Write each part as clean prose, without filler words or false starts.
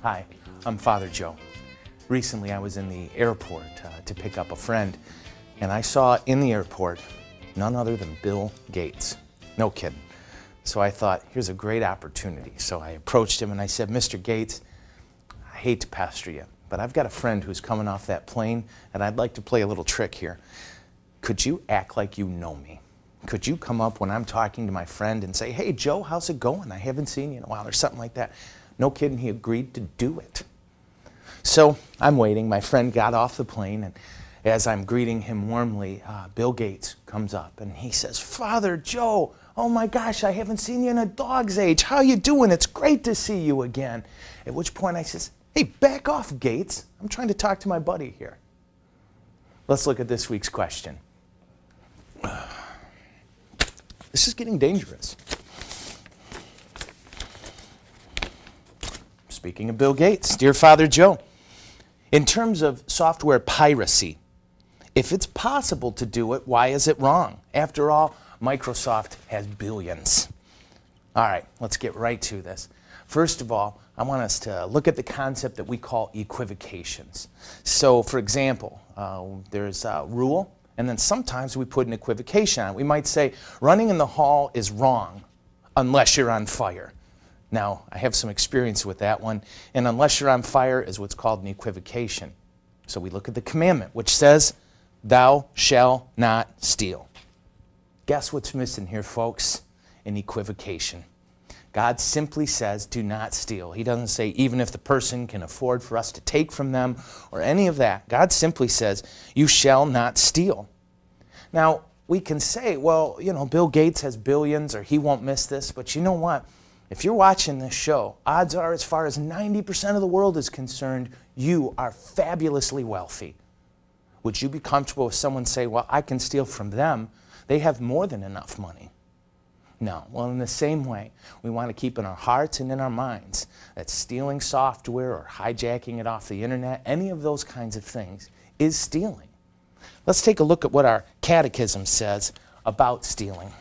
Hi, I'm Father Joe. Recently I was in the airport to pick up a friend, and I saw in the airport none other than Bill Gates. No kidding. So I thought, here's a great opportunity. So I approached him and I said, Mr. Gates, I hate to pester you, but I've got a friend who's coming off that plane, and I'd like to play a little trick here. Could you act like you know me? Could you come up when I'm talking to my friend and say, hey, Joe, how's it going? I haven't seen you in a while, or something like that. No kidding, he agreed to do it. So I'm waiting. My friend got off the plane, and as I'm greeting him warmly, Bill Gates comes up, and he says, Father Joe, oh my gosh, I haven't seen you in a dog's age. How you doing? It's great to see you again. At which point I says, hey, back off, Gates. I'm trying to talk to my buddy here. Let's look at this week's question. This is getting dangerous. Speaking of Bill Gates, dear Father Joe, in terms of software piracy, if it's possible to do it, why is it wrong? After all, Microsoft has billions. All right, let's get right to this. First of all, I want us to look at the concept that we call equivocations. So, for example, there's a rule, and then sometimes we put an equivocation on it. We might say, running in the hall is wrong unless you're on fire. Now, I have some experience with that one, and unless you're on fire is what's called an equivocation. So we look at the commandment, which says, thou shalt not steal. Guess what's missing here, folks? An equivocation. God simply says, do not steal. He doesn't say, even if the person can afford for us to take from them, or any of that. God simply says, you shall not steal. Now, we can say, well, you know, Bill Gates has billions, or he won't miss this, but you know what? If you're watching this show, odds are, as far as 90% of the world is concerned, you are fabulously wealthy. Would you be comfortable if someone say, well, I can steal from them? They have more than enough money. No. Well, in the same way, we want to keep in our hearts and in our minds that stealing software or hijacking it off the internet, any of those kinds of things, is stealing. Let's take a look at what our catechism says about stealing.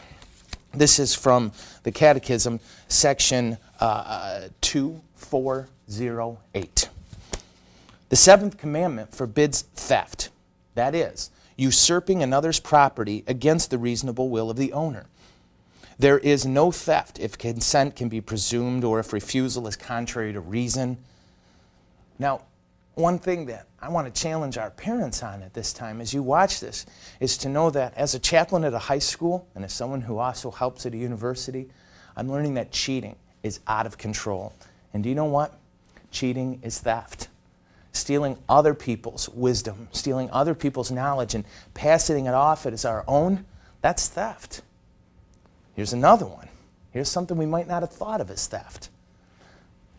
This is from the Catechism, section 2408. The seventh commandment forbids theft, that is, usurping another's property against the reasonable will of the owner. There is no theft if consent can be presumed or if refusal is contrary to reason. Now, one thing that I want to challenge our parents on at this time as you watch this is to know that as a chaplain at a high school and as someone who also helps at a university, I'm learning that cheating is out of control. And do you know what? Cheating is theft. Stealing other people's wisdom, stealing other people's knowledge and passing it off as our own, that's theft. Here's another one. Here's something we might not have thought of as theft.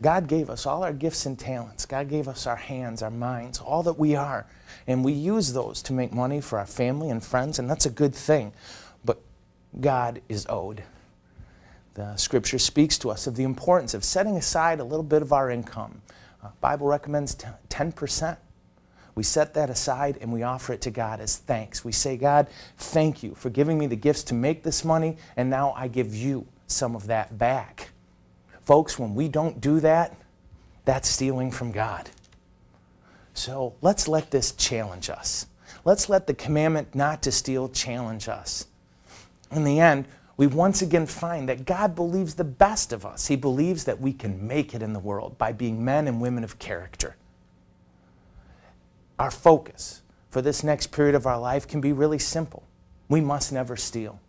God gave us all our gifts and talents. God gave us our hands, our minds, all that we are. And we use those to make money for our family and friends, and that's a good thing. But God is owed. The Scripture speaks to us of the importance of setting aside a little bit of our income. The Bible recommends 10%. We set that aside and we offer it to God as thanks. We say, God, thank you for giving me the gifts to make this money, and now I give you some of that back. Folks, when we don't do that, that's stealing from God. So let's let this challenge us. Let's let the commandment not to steal challenge us. In the end, we once again find that God believes the best of us. He believes that we can make it in the world by being men and women of character. Our focus for this next period of our life can be really simple. We must never steal,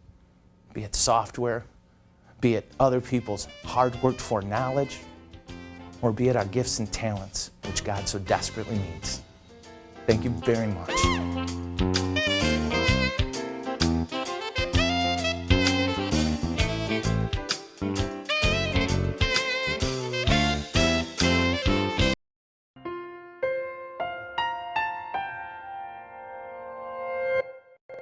be it software, be it other people's hard worked for knowledge, or be it our gifts and talents, which God so desperately needs. Thank you very much.